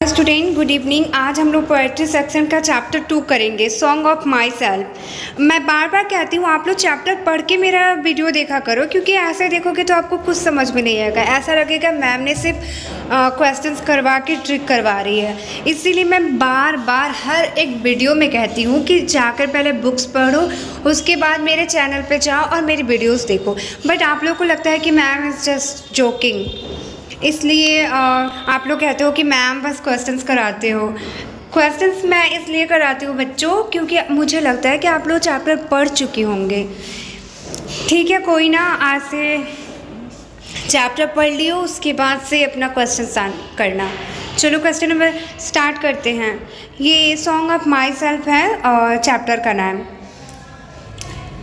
Student good evening. आज हम लोग पोएट्री सेक्शन का चैप्टर 2 करेंगे, सॉन्ग ऑफ माई सेल्फ। मैं बार बार कहती हूँ आप लोग चैप्टर पढ़ के मेरा वीडियो देखा करो, क्योंकि ऐसे देखोगे तो आपको कुछ समझ में नहीं आएगा। ऐसा लगेगा मैम ने सिर्फ क्वेश्चंस करवा के ट्रिक करवा रही है। इसीलिए मैं बार बार हर एक वीडियो में कहती हूँ कि जाकर पहले बुक्स पढ़ो, उसके बाद मेरे चैनल पर जाओ और मेरी वीडियोज़ देखो। बट आप लोग को लगता है कि मैम इज़ जस्ट जोकिंग, इसलिए आप लोग कहते हो कि मैम बस क्वेश्चंस कराते हो। क्वेश्चंस मैं इसलिए कराती हूँ बच्चों, क्योंकि मुझे लगता है कि आप लोग चैप्टर पढ़ चुके होंगे। ठीक है, कोई ना, आज से चैप्टर पढ़ लियो, उसके बाद से अपना क्वेश्चन करना। चलो क्वेश्चन नंबर स्टार्ट करते हैं। ये सॉन्ग ऑफ माई सेल्फ है और चैप्टर का नाम।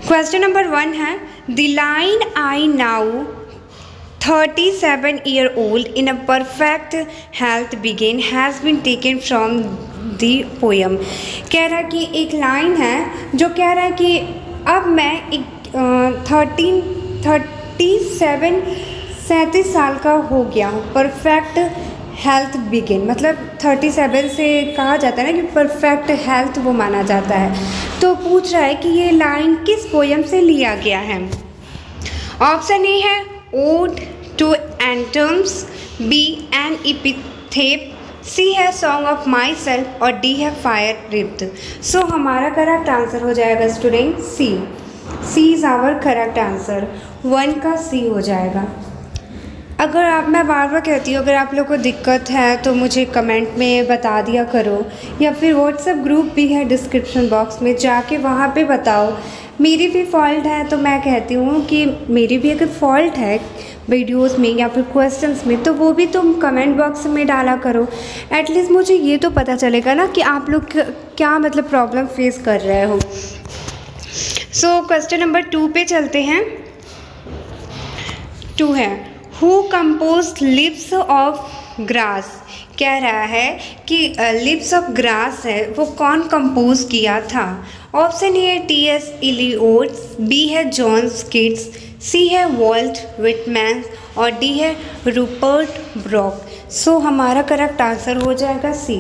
क्वेश्चन नंबर 1 है, the line I now 37-year-old in a perfect health begin has been taken from the poem। कह रहा है कि एक लाइन है जो कह रहा है कि अब मैं 37 साल का हो गया हूँ। परफेक्ट हेल्थ बिगिन मतलब 37 से कहा जाता है ना कि परफेक्ट हेल्थ वो माना जाता है। तो पूछ रहा है कि ये लाइन किस पोएम से लिया गया है। ऑप्शन ए है ode to autumns, B an epitaph, C है सॉन्ग ऑफ माई सेल्फ और डी है फायर रिप्ड। सो हमारा करेक्ट आंसर हो जाएगा student C. C is our correct answer. 1 का सी हो जाएगा। अगर आप, मैं बार बार कहती हूँ, अगर आप लोग को दिक्कत है तो मुझे कमेंट में बता दिया करो, या फिर व्हाट्सएप ग्रुप भी है डिस्क्रिप्शन बॉक्स में, जाके वहाँ पे बताओ। मेरी भी फॉल्ट है तो मैं कहती हूँ कि मेरी भी अगर फॉल्ट है वीडियोस में या फिर क्वेश्चंस में, तो वो भी तुम कमेंट बॉक्स में डाला करो। एटलीस्ट मुझे ये तो पता चलेगा ना कि आप लोग क्या मतलब प्रॉब्लम फेस कर रहे हो। सो क्वेश्चन नंबर 2 पे चलते हैं। 2 है, who compose lips of grass. कह रहा है कि लिप्स ऑफ ग्रास है वो कौन कंपोज किया था। ऑप्शन ए है T.S. इलियट, बी है जॉन किट्स, सी है वॉल्ट विटमैन और डी है रूपर्ट ब्रॉक। सो हमारा करेक्ट आंसर हो जाएगा सी।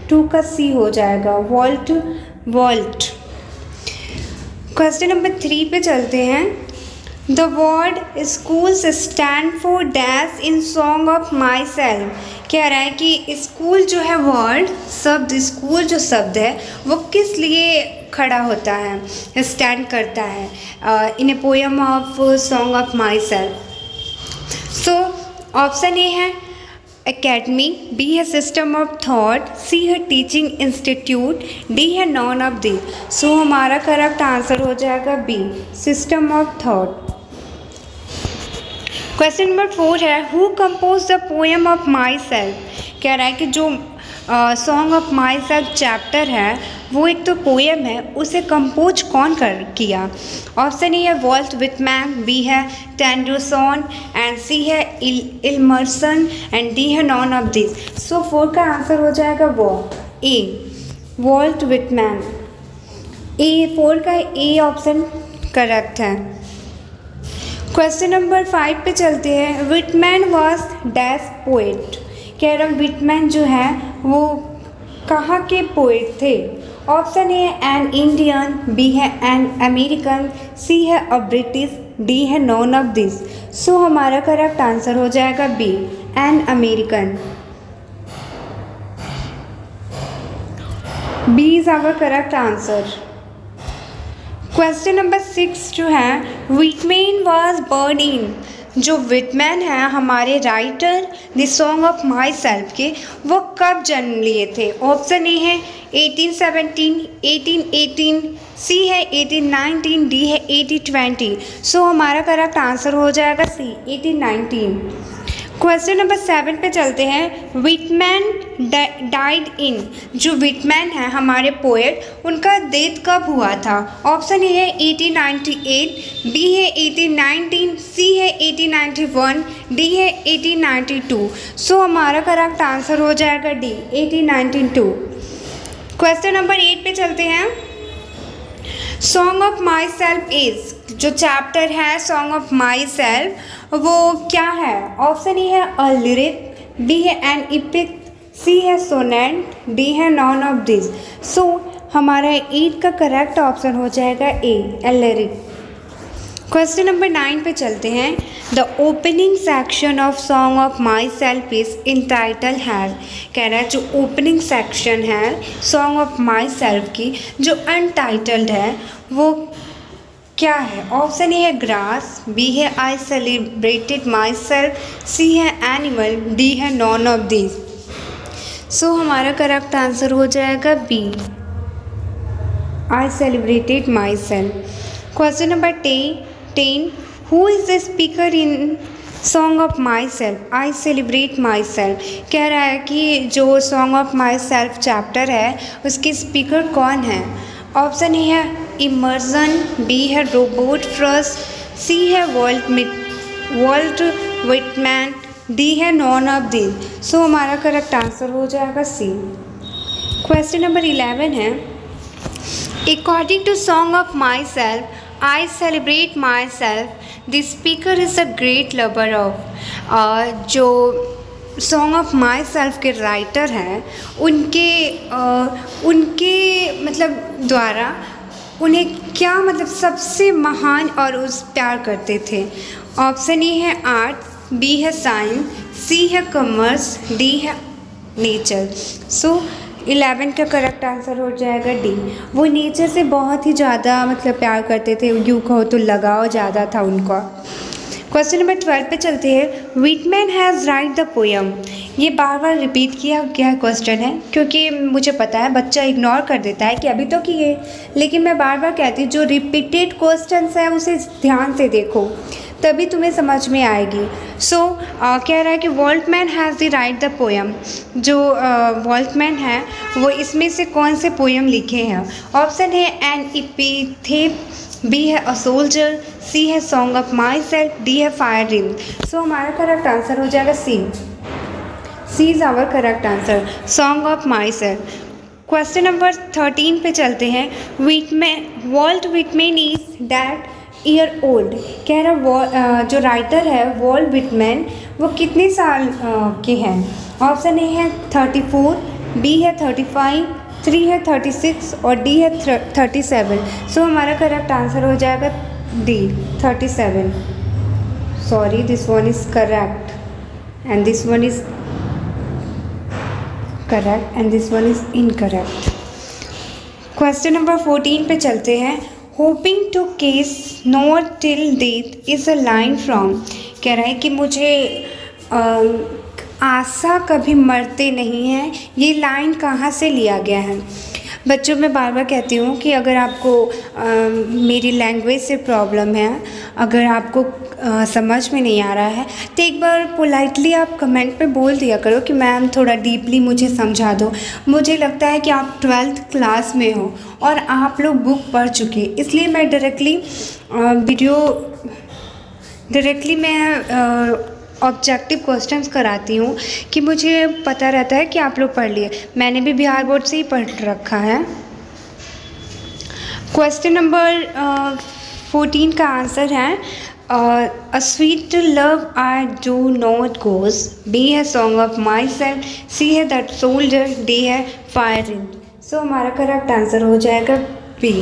2 का सी हो जाएगा, वॉल्ट। क्वेश्चन नंबर 3 पे चलते हैं। The word schools stand for dash in song of myself. कह रहा है कि स्कूल जो है वर्ड शब्द, स्कूल जो शब्द है वो किस लिए खड़ा होता है, स्टैंड करता है in a poem of song of myself. So option A है एकेडमी, बी है सिस्टम ऑफ थॉट, सी है टीचिंग इंस्टीट्यूट, डी है नॉन ऑफ दी। सो हमारा करेक्ट आंसर हो जाएगा B, system of thought. Question number 4 है, who compose the poem of myself. कह रहा है कि जो song of myself chapter है वो एक तो पोएम है, उसे कंपोज कौन किया। ऑप्शन ए है वॉल्ट विटमैन, बी है टेंडरसन एंड सी है इल्मर्सन एंड डी है नॉन ऑफ दिस। सो 4 का आंसर हो जाएगा वो ए, वॉल्ट विटमैन। 4 का ए ऑप्शन करेक्ट है। क्वेश्चन नंबर 5 पे चलते हैं। Whitman was dash poet. कह रहा विटमैन जो है वो कहाँ के पोएट थे। ऑप्शन ए है एन इंडियन, बी है एन अमेरिकन, सी है अ ब्रिटिश, डी है नॉन ऑफ दिस। सो हमारा करेक्ट आंसर हो जाएगा B, an American. B is our correct answer. Question number 6 जो है, विटमैन वॉज बर्न इन। जो विटमैन है हमारे writer the song of my self के, वो कब जन्म लिए थे। ऑप्शन ए है 1817, 1818, सी है 1819, डी है 1820। सो हमारा करेक्ट आंसर हो जाएगा सी, 1819। क्वेश्चन नंबर 7 पे चलते हैं। Whitman died in. जो विटमैन है हमारे पोएट, उनका डेथ कब हुआ था। ऑप्शन ए है 1898, बी है 1819, सी है 1891, डी है 1892। सो हमारा करेक्ट आंसर हो जाएगा डी, 1892। क्वेश्चन नंबर 8 पे चलते हैं। Song of myself is, जो चैप्टर है सॉन्ग ऑफ माई सेल्फ वो क्या है। ऑप्शन ए है अ लिरिक, बी है एन इपिक, सी है सोनेट, डी है नॉन ऑफ दिस। सो हमारा 8 का करेक्ट ऑप्शन हो जाएगा ए लिरिक। क्वेश्चन नंबर 9 पे चलते हैं। The opening section of song of myself is entitle has. कह रहा है जो ओपनिंग सेक्शन है सॉन्ग ऑफ माई सेल्फ की जो अनटाइटल्ड है वो क्या है? ऑप्शन ए है ग्रास, बी है आई सेलिब्रेटेड माई सेल्फ, सी है एनिमल, डी है नॉन ऑफ दिस। सो हमारा करेक्ट आंसर हो जाएगा B, I celebrated myself. Question number 10, who is the speaker in song of myself I celebrate myself. कह रहा है कि जो song of myself chapter है उसके स्पीकर कौन है? ऑप्शन ए है इमर्जन, बी है रोबोट फ्रॉस्ट, सी है वॉल्ट विटमैन, डी है नॉन ऑफ दिस। सो हमारा करेक्ट आंसर हो जाएगा सी। क्वेश्चन नंबर 11 है। According to song of myself I celebrate myself, the speaker is a great lover of। जो song of my self के writer हैं उनके मतलब द्वारा उन्हें क्या मतलब सबसे महान और उस प्यार करते थे? ऑप्शन ए है आर्ट, बी है साइंस, सी है कॉमर्स, डी है नेचर। सो 11 का करेक्ट आंसर हो जाएगा डी। वो नेचर से बहुत ही ज़्यादा मतलब प्यार करते थे, यूँ कहो तो लगाव ज़्यादा था उनका। क्वेश्चन नंबर 12 पे चलते हैं। Whitman has right the poem. ये बार बार रिपीट किया गया क्वेश्चन है क्योंकि मुझे पता है बच्चा इग्नोर कर देता है कि अभी तो किए, लेकिन मैं बार बार कहती हूँ जो रिपीटेड क्वेश्चन है उसे ध्यान से देखो तभी तुम्हें समझ में आएगी। सो कह रहा है कि Whitman has the write the poem. जो वॉल्टमैन है वो इसमें से कौन से पोएम लिखे हैं? ऑप्शन है एन एपिथेट, बी है अ सोल्जर, सी है song of myself, D है फायर रिंग। सो हमारा करेक्ट आंसर हो जाएगा C. C is our correct answer, song of myself. Question number 13 पे चलते हैं। Walt Whitman is that year old. कह रहा जो राइटर है वॉल्ट विटमैन वो कितने साल के हैं? ऑप्शन ए है 34, बी है 35, 3 है 36 और डी है 37। सो हमारा करेक्ट आंसर हो जाएगा D 37। Sorry, this one is correct and this one is correct and this one is incorrect. Question number 14 पे चलते हैं। Hoping to cease not till death is a line from. कह रहा है कि मुझे आशा कभी मरते नहीं हैं, ये लाइन कहाँ से लिया गया है? बच्चों मैं बार बार कहती हूँ कि अगर आपको मेरी लैंग्वेज से प्रॉब्लम है, अगर आपको समझ में नहीं आ रहा है तो एक बार पोलाइटली आप कमेंट पे बोल दिया करो कि मैम थोड़ा डीपली मुझे समझा दो। मुझे लगता है कि आप 12th क्लास में हो और आप लोग बुक पढ़ चुके, इसलिए मैं डायरेक्टली मैं ऑब्जेक्टिव क्वेश्चंस कराती हूँ कि मुझे पता रहता है कि आप लोग पढ़ लिए। मैंने भी बिहार बोर्ड से ही पढ़ रखा है। क्वेश्चन नंबर 14 का आंसर है A sweet love I do not goes, B है song of myself, C है दैट सोल्जर, डी है फायर इन। सो हमारा करेक्ट आंसर हो जाएगा बी।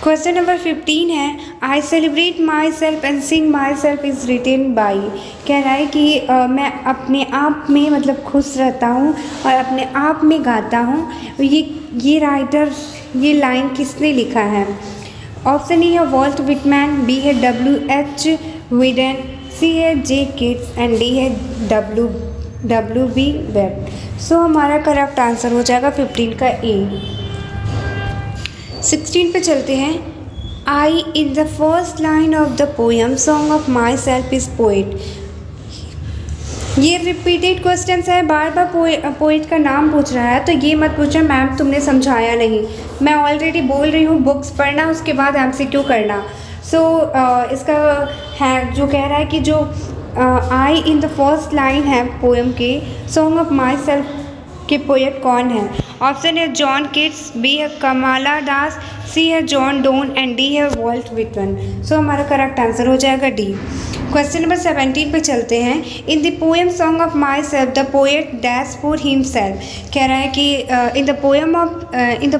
क्वेश्चन नंबर 15 है। आई celebrate my self and Singh my self is written by. कह रहा है कि मैं अपने आप में मतलब खुश रहता हूँ और अपने आप में गाता हूँ। ये राइटर ये लाइन किसने लिखा है? ऑप्शन ए है वॉल्ट विटमैन, बी है W.H. विडेन, सी है जे किट्स एंड डी है W.B. वेब। सो हमारा करेक्ट आंसर हो जाएगा 15 का ए। 16 पे चलते हैं। I in the first line of the poem song of myself is poet. ये रिपीटेड क्वेश्चन है, बार बार पोइट का नाम पूछ रहा है तो ये मत पूछना मैम तुमने समझाया नहीं। मैं ऑलरेडी बोल रही हूँ बुक्स पढ़ना उसके बाद MCQ करना। सो इसका है जो कह रहा है कि जो आई इन द फर्स्ट लाइन है पोएम के सॉन्ग ऑफ माई सेल्फ के पोएट कौन है? ऑप्शन है जॉन किट्स, बी है कमाला दास, सी है जॉन डोन एंड डी है वॉल्ट व्हिटमैन। सो हमारा करेक्ट आंसर हो जाएगा डी। क्वेश्चन नंबर 17 पे चलते हैं। In the poem song of my self the poet dash for himself. कह रहा है कि in the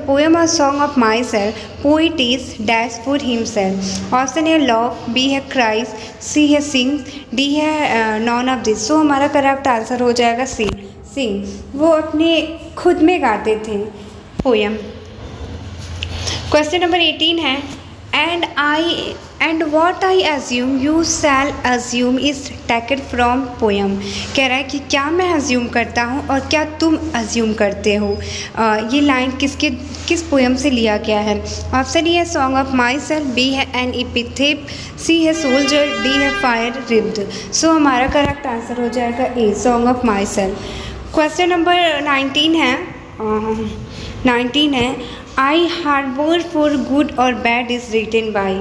poem of song of my self poet is dash for himself. Option है लव, बी है Christ, सी है सिंग, डी है नॉन ऑफ दिस। सो हमारा correct answer हो जाएगा सी, सिंग। वो अपने खुद में गाते थे पोएम। क्वेश्चन नंबर 18 है and what I assume you shall assume is taken from poem. कह रहा है कि क्या मैं एज्यूम करता हूँ और क्या तुम एज्यूम करते हो। ये लाइन किस पोएम से लिया गया है? ऑप्शन ए है song of myself, B है एन एपिथेप, सी है सोल्जर, डी है फायर रिब्ड। सो हमारा करेक्ट आंसर हो जाएगा A, song of myself. Question number 19 है आई हार्बोर फॉर गुड और bad is written by.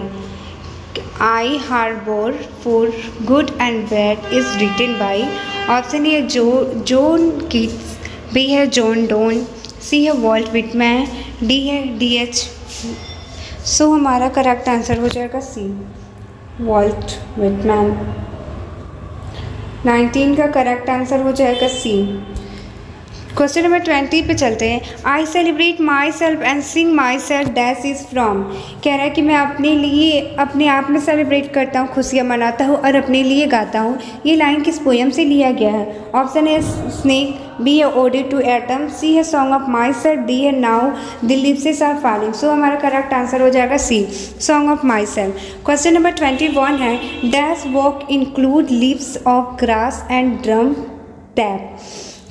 I harbour for good and bad is written by. Option A John Keats, B है John Donne, C है Walt Whitman, D है DH। So हमारा correct answer हो जाएगा सी, vault Whitman. 19 का correct answer हो जाएगा सी। Question number 20 पे चलते हैं। आई celebrate my self and Singh my self dash is from. कह रहा है कि मैं अपने आप में सेलिब्रेट करता हूँ, खुशियाँ मनाता हूँ और अपने लिए गाता हूँ। ये लाइन किस पोएम से लिया गया है? ऑप्शन है स्नेक, बी है ओडी टू एटम, सी है song of myself, D है now the lips are falling. So हमारा करेक्ट आंसर हो जाएगा C, song of myself. Question number 21 है dash walk include lips of grass and drum tap.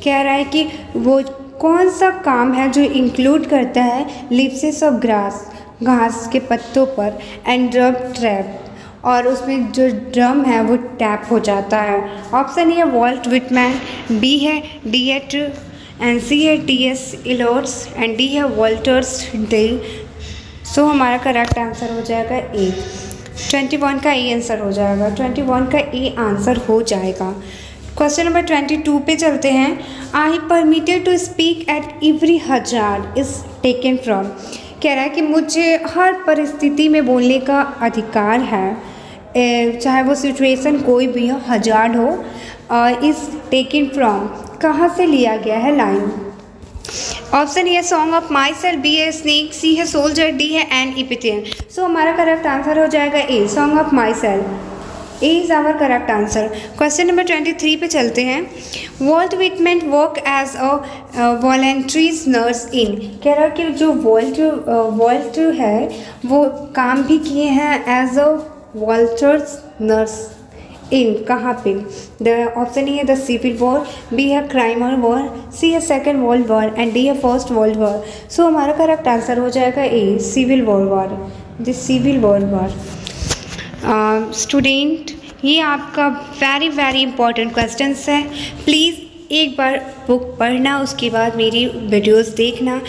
कह रहा है कि वो कौन सा काम है जो इंक्लूड करता है लिप्सेस ऑफ ग्रास, घास के पत्तों पर, एंड ड्रम ट्रैप, और उसमें जो ड्रम है वो टैप हो जाता है। ऑप्शन ए है वॉल्ट व्हिटमैन, बी है DH एंड सी है TS इलोट्स एंड डी है वॉल्टर्स डे। सो हमारा करेक्ट आंसर हो जाएगा ए, 21 का ए आंसर हो जाएगा, 21 का ए आंसर हो जाएगा। क्वेश्चन नंबर 22 पे चलते हैं। I permitted to speak at every hazard is taken from. कह रहा है कि मुझे हर परिस्थिति में बोलने का अधिकार है, चाहे वो सिचुएशन कोई भी हो, हजार्ड हो, इज टेकन फ्रॉम कहाँ से लिया गया है line? Option A song of myself, B है स्नेक, सी है सोल्जर, डी है एन एपिथेन। सो हमारा करेक्ट आंसर हो जाएगा A, song of myself. A is our correct answer. Question number 23 पे चलते हैं। Walt Whitman work as a voluntary nurse in. कह रहा है कि जो वॉल्ट है वो काम भी किए हैं as a walters nurse in, कहाँ पे? द ऑप्शन ए है द सिविल वॉर, बी है क्राइमर वॉर, सी है second world war and D है फर्स्ट वर्ल्ड वॉर। सो हमारा करेक्ट आंसर हो जाएगा A, civil war, the civil world war. Student, ये आपका वेरी इंपॉर्टेंट क्वेश्चंस है। प्लीज़ एक बार बुक पढ़ना, उसके बाद मेरी वीडियोस देखना।